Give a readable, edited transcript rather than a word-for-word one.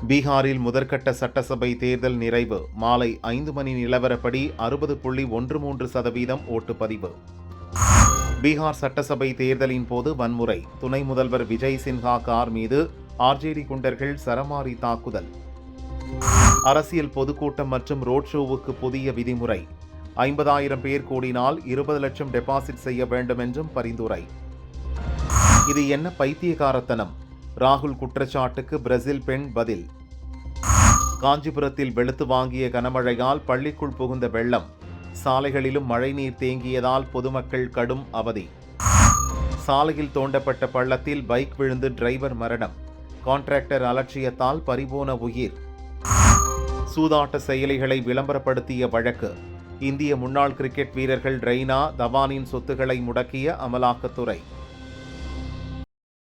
பீகாரில் முதற்கட்ட சட்டசபை தேர்தல் நிறைவு. மாலை 5 மணி நிலவரப்படி 60.13% ஓட்டுப்பதிவு. பீகார் சட்டசபை தேர்தலின் போது வன்முறை. துணை முதல்வர் விஜய் சின்ஹா கார் மீது ஆர்ஜேடி குண்டர்கள் சரமாரி தாக்குதல். அரசியல் பொதுக்கூட்டம் மற்றும் ரோட் ஷோவுக்கு புதிய விதிமுறை. 50,000 பேர் கூடினால் 20 லட்சம் டெபாசிட் செய்ய வேண்டும் என்றும் பரிந்துரை. இது என்ன பைத்தியக்காரத்தனம்? ராகுல் குற்றச்சாட்டுக்கு பிரேசில் பெண் பதில். காஞ்சிபுரத்தில் வெளுத்து வாங்கிய கனமழையால் பள்ளிக்குள் புகுந்த வெள்ளம். சாலைகளிலும் மழைநீர் தேங்கியதால் பொதுமக்கள் கடும் அவதி. சாலையில் தோண்டப்பட்ட பள்ளத்தில் பைக் விழுந்து டிரைவர் மரணம். கான்ட்ராக்டர் அலட்சியத்தால் பறிபோன உயிர். சூதாட்ட செயலிகளை விளம்பரப்படுத்திய வழக்கு. இந்திய முன்னாள் கிரிக்கெட் வீரர்கள் ரெய்னா, தவானின் சொத்துக்களை முடக்கிய அமலாக்கத்துறை.